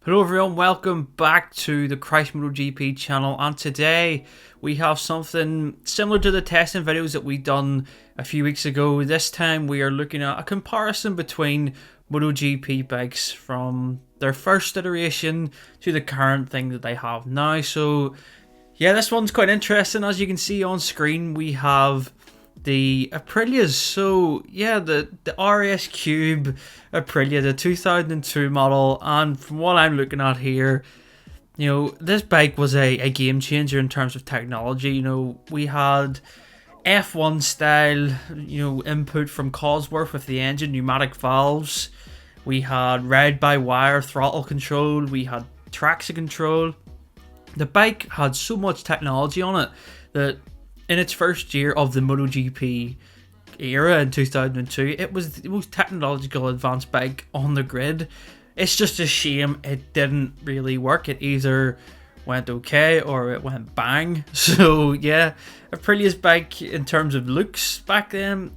Hello everyone, welcome back to the Christ MotoGP channel, and today we have something similar to the testing videos that we done a few weeks ago. This time we are looking at a comparison between MotoGP bikes from their first iteration to the current thing that they have now. So yeah, this one's quite interesting. As you can see on screen, we have the Aprilias. So yeah, the RS Cube Aprilia, the 2002 model, and from what I'm looking at here, this bike was a game changer in terms of technology. We had F1 style, input from Cosworth with the engine, pneumatic valves. We had ride-by-wire throttle control. We had traction control. The bike had so much technology on it that in its first year of the MotoGP era in 2002, it was the most technological advanced bike on the grid. It's just a shame it didn't really work. It either went okay or it went bang. So yeah, Aprilia's bike in terms of looks back then,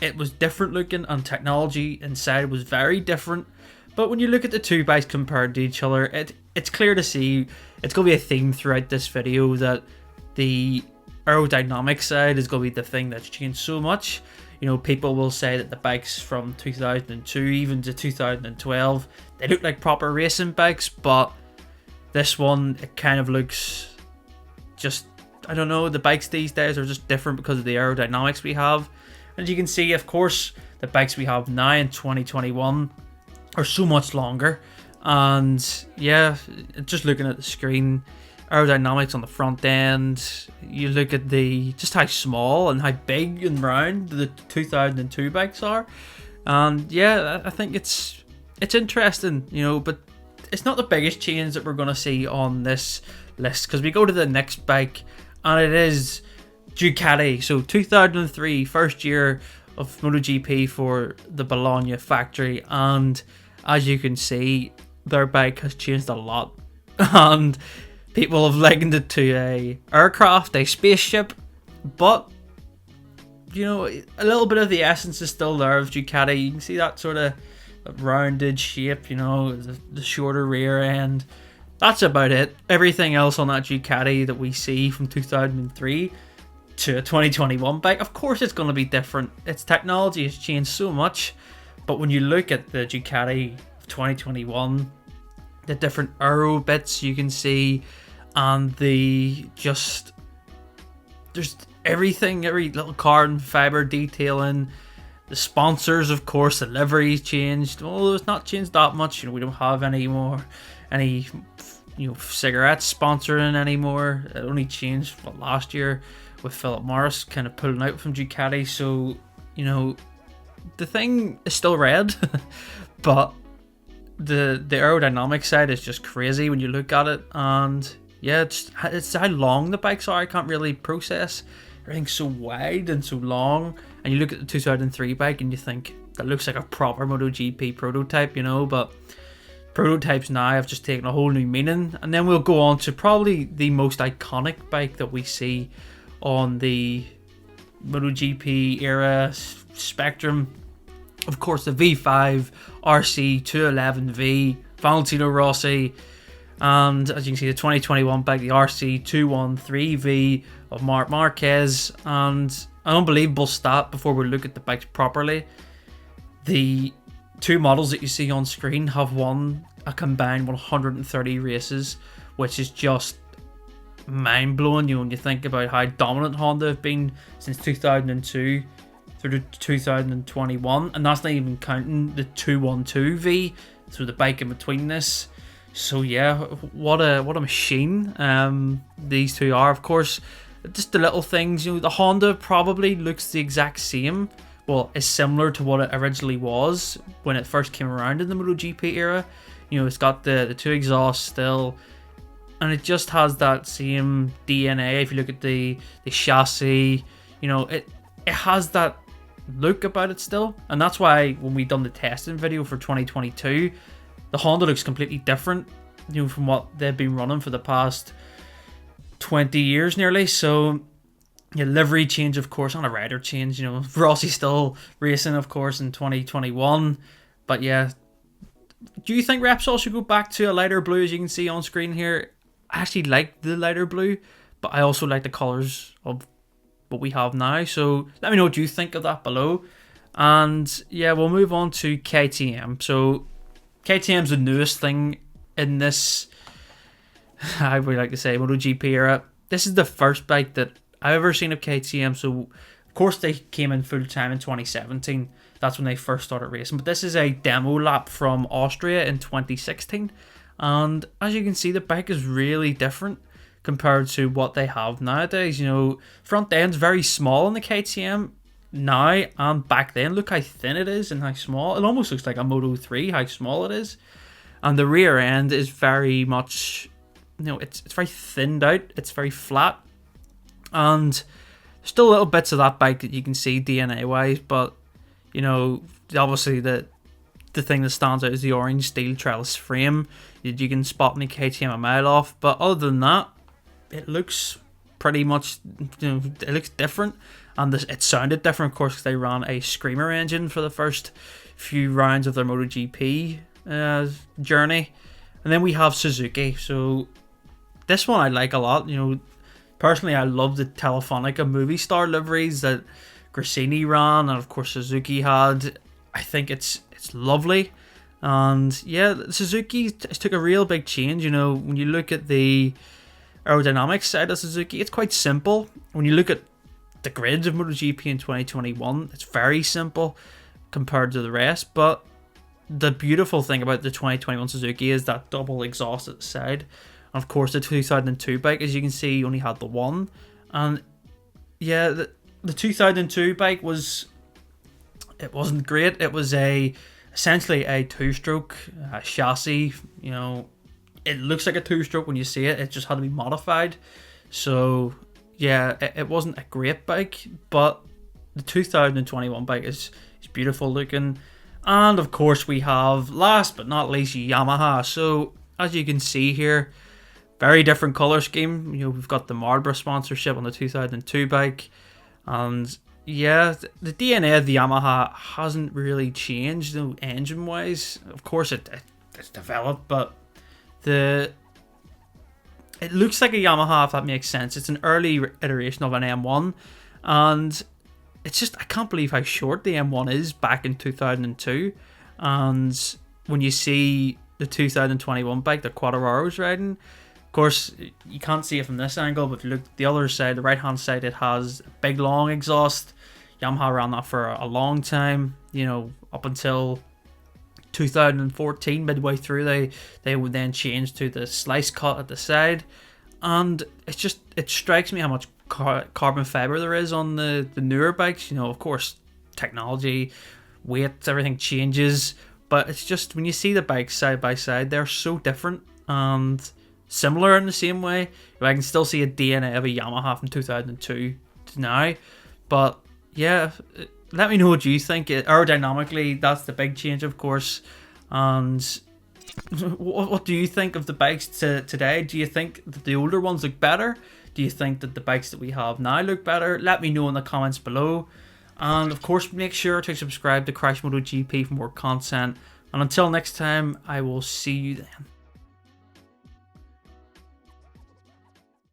it was different looking, and technology inside was very different. But when you look at the two bikes compared to each other, it's clear to see it's going to be a theme throughout this video that the aerodynamic side is going to be the thing that's changed so much. People will say that the bikes from 2002 even to 2012, they look like proper racing bikes, but this one, it kind of looks just, I don't know, the bikes these days are just different because of the aerodynamics we have. As you can see, of course, the bikes we have now in 2021 are so much longer, and yeah, just looking at the screen, aerodynamics on the front end, you look at just how small and how big and round the 2002 bikes are, and yeah, I think it's interesting, but it's not the biggest change that we're going to see on this list, because we go to the next bike and it is Ducati. So 2003, first year of MotoGP for the Bologna factory, and as you can see, their bike has changed a lot, and people have likened it to a aircraft, a spaceship, but a little bit of the essence is still there of Ducati. You can see that sort of rounded shape, the shorter rear end. That's about it. Everything else on that Ducati that we see from 2003 to a 2021 bike, of course it's going to be different. Its technology has changed so much, but when you look at the Ducati of 2021, the different aero bits you can see, and there's everything, every little carbon fiber detailing. The sponsors, of course, the livery's changed. Although it's not changed that much. We don't have any cigarettes sponsoring anymore. It only changed last year with Philip Morris kind of pulling out from Ducati. So the thing is still red, but the aerodynamic side is just crazy when you look at it. And yeah, it's how long the bikes are. I can't really process. Everything's so wide and so long. And you look at the 2003 bike and you think that looks like a proper MotoGP prototype, but prototypes now have just taken a whole new meaning. And then we'll go on to probably the most iconic bike that we see on the MotoGP era spectrum. Of course, the V5 RC 211V, Valentino Rossi. And as you can see, the 2021 bike, the RC 213V of Marc Marquez. And an unbelievable stat before we look at the bikes properly. The two models that you see on screen have won a combined 130 races, which is just mind-blowing. When you think about how dominant Honda have been since 2002 through to 2021. And that's not even counting the 212V, so the bike in between this. So yeah, what a machine these two are. Of course, just the little things, the Honda probably looks the exact same. Well, it's similar to what it originally was when it first came around in the MotoGP era. It's got the two exhausts still, and it just has that same DNA. If you look at the chassis, it has that look about it still. And that's why when we done the testing video for 2022, the Honda looks completely different, from what they've been running for the past 20 years nearly. So yeah, livery change, of course, and a rider change. Rossi still racing, of course, in 2021. But yeah, Do you think Repsol should go back to a lighter blue, as you can see on screen here? I actually like the lighter blue, but I also like the colours of what we have now. So let me know what you think of that below. And yeah, we'll move on to KTM. So KTM's the newest thing in this, I would like to say, MotoGP era. This is the first bike that I've ever seen of KTM. So of course they came in full time in 2017. That's when they first started racing. But this is a demo lap from Austria in 2016. And as you can see, the bike is really different compared to what they have nowadays. You know, front end's very small in the KTM now and back then. Look how thin it is and how small. It almost looks like a Moto 3, how small it is. And the rear end is very much, you know, it's very thinned out. It's very flat. And still little bits of that bike that you can see DNA wise, but you know, obviously the thing that stands out is the orange steel trellis frame that you can spot in the KTM a mile off. But other than that, it looks pretty much, you know, it looks different. And it sounded different, of course, because they ran a Screamer engine for the first few rounds of their MotoGP journey. And then we have Suzuki. So this one I like a lot. You know, personally, I love the Telefonica movie star liveries that Grassini ran, and of course Suzuki had. I think it's lovely. And yeah, Suzuki took a real big change. You know, when you look at the aerodynamics side of Suzuki, it's quite simple. When you look at the grids of MotoGP in 2021, it's very simple compared to the rest. But the beautiful thing about the 2021 Suzuki is that double exhaust at the side. And of course, the 2002 bike, as you can see, only had the one. And yeah, the 2002 bike wasn't great. It was essentially a two-stroke chassis. You know, it looks like a two-stroke when you see it. It just had to be modified. So yeah, it wasn't a great bike, but the 2021 bike is beautiful looking. And of course we have, last but not least, Yamaha. So as you can see here, very different color scheme. You know, we've got the Marlboro sponsorship on the 2002 bike. And yeah, the DNA of the Yamaha hasn't really changed, you know, engine wise. Of course it's developed, but it looks like a Yamaha, if that makes sense. It's an early iteration of an M1, and it's just, I can't believe how short the M1 is back in 2002. And when you see the 2021 bike that Quadraro's riding, of course, you can't see it from this angle, but if you look at the other side, the right-hand side, it has a big, long exhaust. Yamaha ran that for a long time, you know, up until 2014, midway through, they would then change to the slice cut at the side. And it strikes me how much carbon fiber there is on the newer bikes. You know, of course, technology, weight, everything changes. But it's just, when you see the bikes side by side, they're so different and similar in the same way. I can still see a DNA of a Yamaha from 2002 to now. But yeah, let me know what you think. Aerodynamically, that's the big change, of course. And what do you think of the bikes today? Do you think that the older ones look better? Do you think that the bikes that we have now look better? Let me know in the comments below. And of course, make sure to subscribe to Crash MotoGP for more content. And until next time, I will see you then.